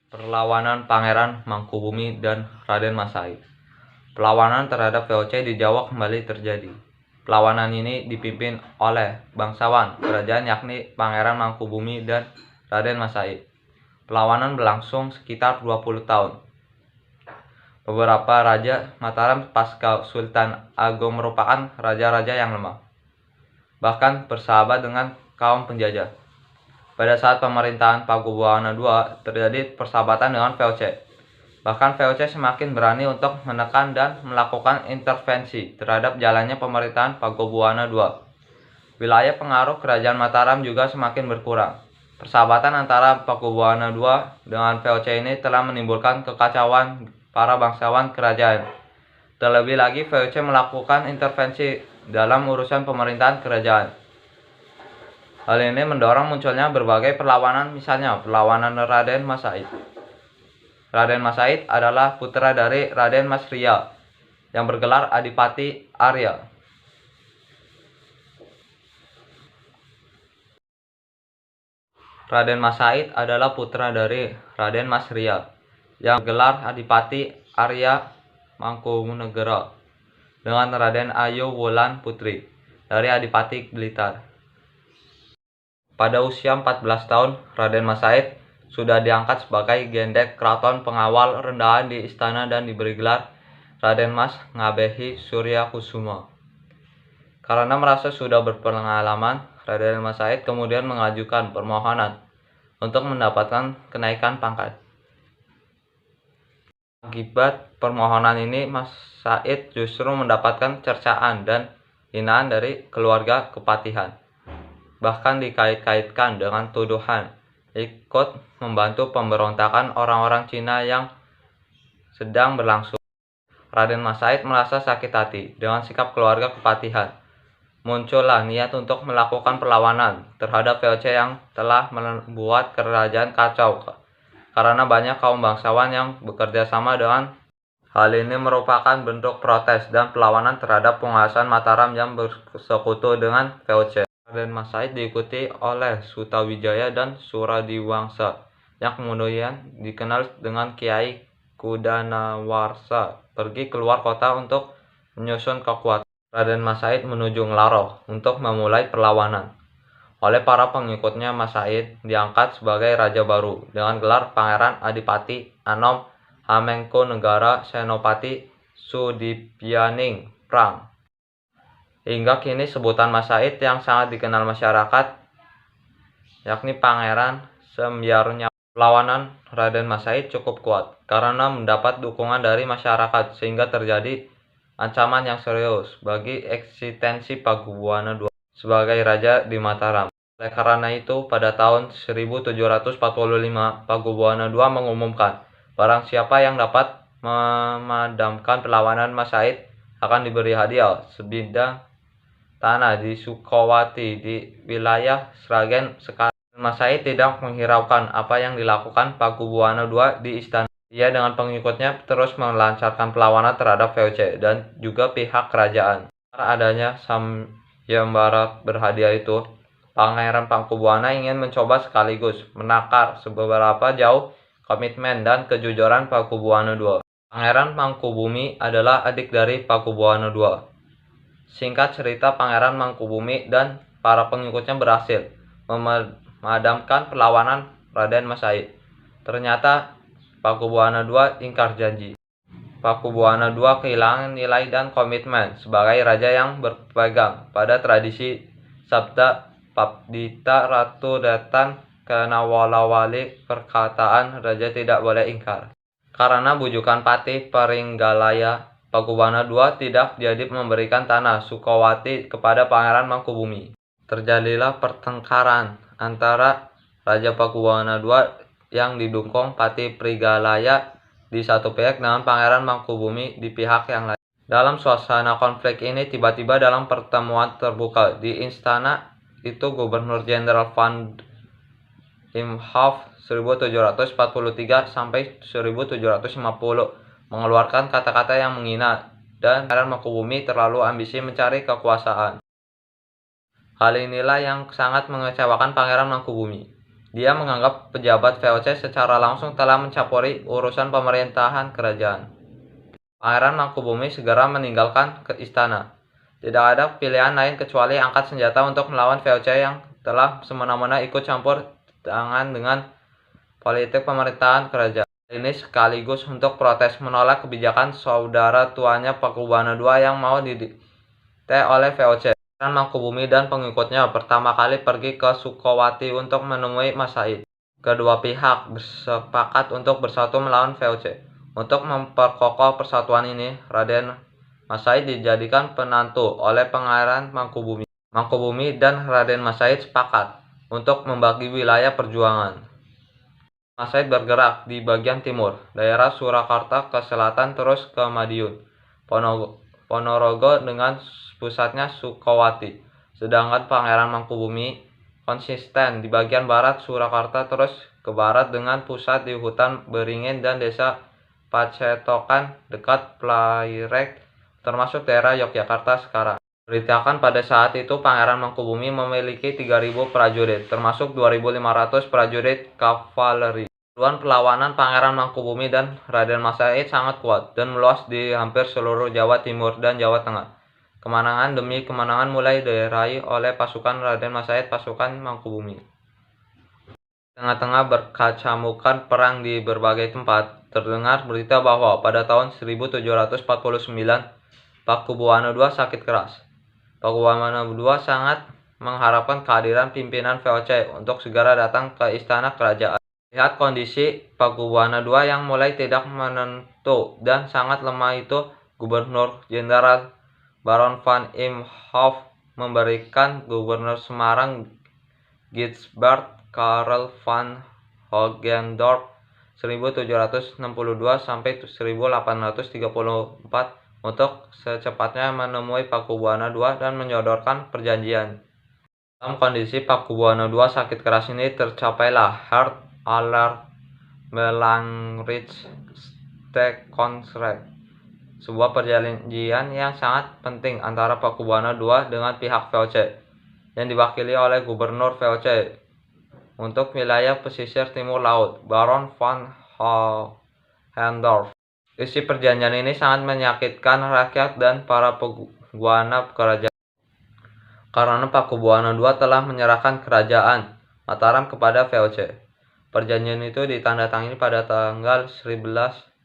Perlawanan Pangeran Mangkubumi dan Raden Masaid. Perlawanan terhadap VOC di Jawa kembali terjadi. Perlawanan ini dipimpin oleh bangsawan kerajaan yakni Pangeran Mangkubumi dan Raden Masaid. Perlawanan berlangsung sekitar 20 tahun. Beberapa raja Mataram pasca Sultan Agung merupakan raja-raja yang lemah, bahkan bersahabat dengan kaum penjajah. Pada saat pemerintahan Pakubuwana II terjadi persahabatan dengan VOC. Bahkan VOC semakin berani untuk menekan dan melakukan intervensi terhadap jalannya pemerintahan Pakubuwana II. Wilayah pengaruh kerajaan Mataram juga semakin berkurang. Persahabatan antara Pakubuwana II dengan VOC ini telah menimbulkan kekacauan para bangsawan kerajaan. Terlebih lagi VOC melakukan intervensi dalam urusan pemerintahan kerajaan. Hal ini mendorong munculnya berbagai perlawanan, misalnya perlawanan Raden Masaid. Raden Masaid adalah putra dari Raden Masria yang bergelar Adipati Arya. Raden Masaid adalah putra dari Raden Masria yang bergelar Adipati Arya Mangkunegara dengan Raden Ayu Wulan Putri dari Adipati Blitar. Pada usia 14 tahun, Raden Masaid sudah diangkat sebagai gendek keraton pengawal rendahan di istana dan diberi gelar Raden Mas Ngabehi Surya Kusuma. Karena merasa sudah berpengalaman, Raden Masaid kemudian mengajukan permohonan untuk mendapatkan kenaikan pangkat. Akibat permohonan ini, Mas Said justru mendapatkan cercaan dan hinaan dari keluarga kepatihan. Bahkan dikait-kaitkan dengan tuduhan ikut membantu pemberontakan orang-orang Cina yang sedang berlangsung. Raden Masaid merasa sakit hati dengan sikap keluarga kepatihan. Muncullah niat untuk melakukan perlawanan terhadap VOC yang telah membuat kerajaan kacau karena banyak kaum bangsawan yang bekerja sama dengan. Hal ini merupakan bentuk protes dan perlawanan terhadap penguasaan Mataram yang bersekutu dengan VOC. Raden Masaid diikuti oleh Sutawijaya dan Suradiwangsa yang kemudian dikenal dengan Kiai Kudanawarsa pergi keluar kota untuk menyusun kekuatan. Raden Masaid menuju Nglaroh untuk memulai perlawanan. Oleh para pengikutnya, Masaid diangkat sebagai raja baru dengan gelar Pangeran Adipati Anom Hamengkunegara Senopati Sudipyaning Prang. Hingga kini sebutan Masaid yang sangat dikenal masyarakat yakni Pangeran Sembyarnyawa. Perlawanan Raden Masaid cukup kuat karena mendapat dukungan dari masyarakat sehingga terjadi ancaman yang serius bagi eksistensi Pakubuwana II sebagai raja di Mataram. Oleh karena itu, pada tahun 1745 Pakubuwana II mengumumkan barang siapa yang dapat memadamkan perlawanan Masaid akan diberi hadiah sebidang tanah di Sukowati di wilayah Sragen sekarang. Masaid tidak menghiraukan apa yang dilakukan Pakubuwana II di istana. Ia dengan pengikutnya terus melancarkan perlawanan terhadap VOC dan juga pihak kerajaan. Karena adanya sayembara berhadiah itu, Pangeran Pakubuwana ingin mencoba sekaligus menakar seberapa jauh komitmen dan kejujuran Pakubuwana II. Pangeran Mangkubumi adalah adik dari Pakubuwana II. Singkat cerita, Pangeran Mangkubumi dan para pengikutnya berhasil memadamkan perlawanan Raden Masaid. Ternyata Pakubuwana II ingkar janji. Pakubuwana II kehilangan nilai dan komitmen sebagai raja yang berpegang pada tradisi Sabda Papdita Ratu Datan Kenawalawali, perkataan raja tidak boleh ingkar. Karena bujukan Patih Peringgalaya, Pakubuwana II tidak jadi memberikan tanah Sukowati kepada Pangeran Mangkubumi. Terjadilah pertengkaran antara Raja Pakubuwana II yang didukung Patih Peringgalaya di satu pihak dengan Pangeran Mangkubumi di pihak yang lain. Dalam suasana konflik ini, tiba-tiba dalam pertemuan terbuka di istana itu, Gubernur Jenderal Van Imhoff 1743 sampai 1750 mengeluarkan kata-kata yang menghina dan Pangeran Mangkubumi terlalu ambisi mencari kekuasaan. Hal inilah yang sangat mengecewakan Pangeran Mangkubumi. Dia menganggap pejabat VOC secara langsung telah mencampuri urusan pemerintahan kerajaan. Pangeran Mangkubumi segera meninggalkan ke istana. Tidak ada pilihan lain kecuali angkat senjata untuk melawan VOC yang telah semena-mena ikut campur tangan dengan politik pemerintahan kerajaan. Ini sekaligus untuk protes menolak kebijakan saudara tuanya Pakubuwana II yang mau didikte oleh VOC. Pangeran Mangkubumi dan pengikutnya pertama kali pergi ke Sukowati untuk menemui Mas Said. Kedua pihak bersepakat untuk bersatu melawan VOC. Untuk memperkokoh persatuan ini, Raden Mas Said dijadikan penantu oleh Pangeran Mangkubumi. Mangkubumi dan Raden Mas Said sepakat untuk membagi wilayah perjuangan. Mas Said bergerak di bagian timur, daerah Surakarta ke selatan terus ke Madiun, Ponorogo dengan pusatnya Sukowati. Sedangkan Pangeran Mangkubumi konsisten di bagian barat Surakarta terus ke barat dengan pusat di hutan Beringin dan desa Pacetokan dekat Plairek, termasuk daerah Yogyakarta sekarang. Diberitakan pada saat itu Pangeran Mangkubumi memiliki 3.000 prajurit, termasuk 2.500 prajurit kavaleri. Tujuan perlawanan Pangeran Mangkubumi dan Raden Mas Said sangat kuat dan meluas di hampir seluruh Jawa Timur dan Jawa Tengah. Kemenangan demi kemenangan mulai diraih oleh pasukan Raden Mas Said, pasukan Mangkubumi. Tengah-tengah berkacamukan perang di berbagai tempat, terdengar berita bahwa pada tahun 1749 Pakubuwana II sakit keras. Pakubuwana II sangat mengharapkan kehadiran pimpinan VOC untuk segera datang ke istana kerajaan. Lihat kondisi Pakubuwana II yang mulai tidak menentu dan sangat lemah itu, Gubernur Jenderal Baron van Imhoff memberikan Gubernur Semarang Gilbert Karel van Hogendorp 1762 sampai 1834 untuk secepatnya menemui Pakubuwana II dan menyodorkan perjanjian. Dalam kondisi Pakubuwana II sakit keras ini tercapailah Hart Aller Belangrijk-Contract, sebuah perjanjian yang sangat penting antara Pakubuwana II dengan pihak VOC yang diwakili oleh Gubernur VOC untuk wilayah pesisir timur laut, Baron van Hohendorf. Isi perjanjian ini sangat menyakitkan rakyat dan para peguana kerajaan, karena Pakubuwana II telah menyerahkan kerajaan Mataram kepada VOC. Perjanjian itu ditandatangani pada tanggal 11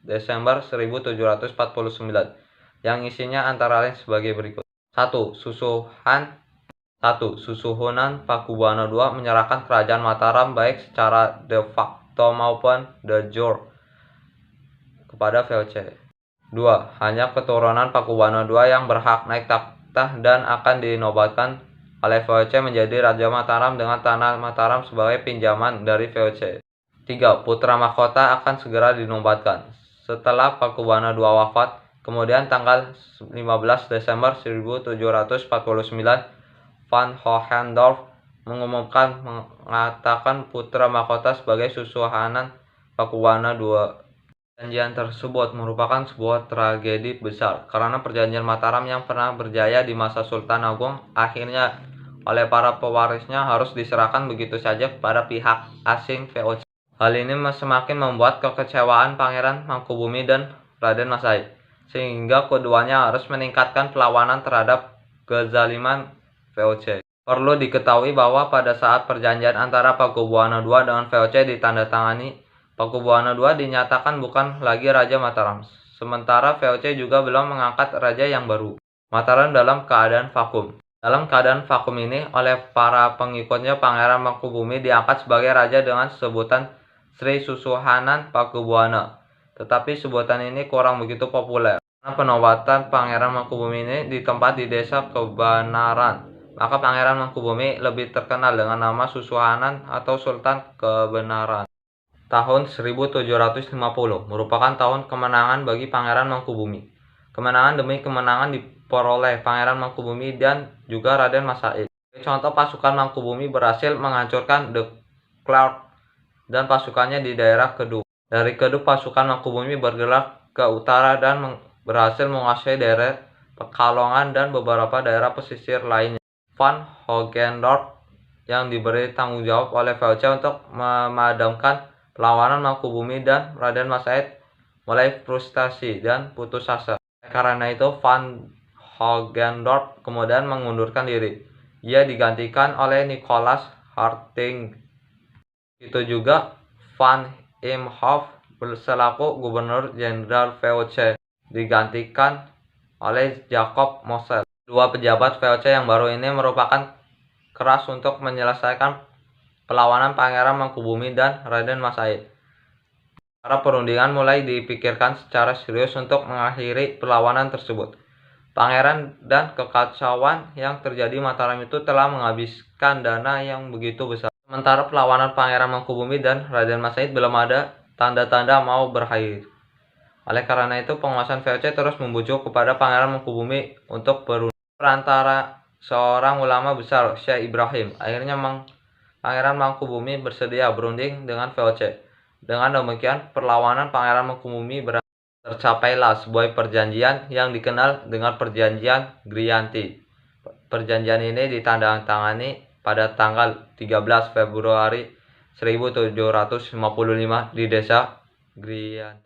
Desember 1749 yang isinya antara lain sebagai berikut. 1. Susuhunan Pakubuwana II menyerahkan kerajaan Mataram baik secara de facto maupun de jure kepada VOC. 2. Hanya keturunan Pakubuwana II yang berhak naik takhta dan akan dinobatkan oleh VOC menjadi Raja Mataram dengan tanah Mataram sebagai pinjaman dari VOC. 3. Putra mahkota akan segera dinobatkan. Setelah Pakubuwana II wafat, kemudian tanggal 15 Desember 1749, Van Hohendorf mengatakan putra mahkota sebagai susuhunan Pakubuwana II. Perjanjian tersebut merupakan sebuah tragedi besar, karena perjanjian Mataram yang pernah berjaya di masa Sultan Agung akhirnya oleh para pewarisnya harus diserahkan begitu saja kepada pihak asing VOC. Hal ini semakin membuat kekecewaan Pangeran Mangkubumi dan Raden Mas Said, sehingga keduanya harus meningkatkan perlawanan terhadap kezaliman VOC. Perlu diketahui bahwa pada saat perjanjian antara Pakubuwana II dengan VOC ditandatangani, Pakubuwana II dinyatakan bukan lagi Raja Mataram, sementara VOC juga belum mengangkat raja yang baru. Mataram dalam keadaan vakum. Dalam keadaan vakum ini, oleh para pengikutnya Pangeran Mangkubumi diangkat sebagai raja dengan sebutan Sri Susuhunan Pakubuwana. Tetapi sebutan ini kurang begitu populer, karena penobatan Pangeran Mangkubumi ini ditempat di desa Kebenaran. Maka Pangeran Mangkubumi lebih terkenal dengan nama Susuhunan atau Sultan Kebenaran. Tahun 1750 merupakan tahun kemenangan bagi Pangeran Mangkubumi. Kemenangan demi kemenangan diperoleh Pangeran Mangkubumi dan juga Raden Mas Said. Contoh, pasukan Mangkubumi berhasil menghancurkan De Klerk dan pasukannya di daerah Kedung. Dari Kedung, pasukan Mangkubumi bergerak ke utara dan berhasil menguasai daerah Pekalongan dan beberapa daerah pesisir lainnya. Van Hogendorp yang diberi tanggung jawab oleh VOC untuk memadamkan perlawanan Mangkubumi, dan Raden Mas Said mulai frustasi dan putus asa. Karena itu Van Hogendorp kemudian mengundurkan diri. Ia digantikan oleh Nicholas Harting. Itu juga Van Imhoff selaku Gubernur Jenderal VOC digantikan oleh Jacob Mosel. Dua pejabat VOC yang baru ini merupakan keras untuk menyelesaikan perlawanan Pangeran Mangkubumi dan Raden Mas Said. Para perundingan mulai dipikirkan secara serius untuk mengakhiri perlawanan tersebut. Pangeran dan kekacauan yang terjadi Mataram itu telah menghabiskan dana yang begitu besar. Sementara perlawanan Pangeran Mangkubumi dan Raden Mas Said belum ada tanda-tanda mau berakhir. Oleh karena itu, penguasaan VOC terus membujuk kepada Pangeran Mangkubumi untuk berunding. Perantara seorang ulama besar, Syekh Ibrahim, akhirnya Pangeran Mangkubumi bersedia berunding dengan VOC. Dengan demikian, perlawanan Pangeran Mangkubumi tercapailah sebuah perjanjian yang dikenal dengan Perjanjian Grianti. Perjanjian ini ditandatangani pada tanggal 13 Februari 1755 di desa Grianti.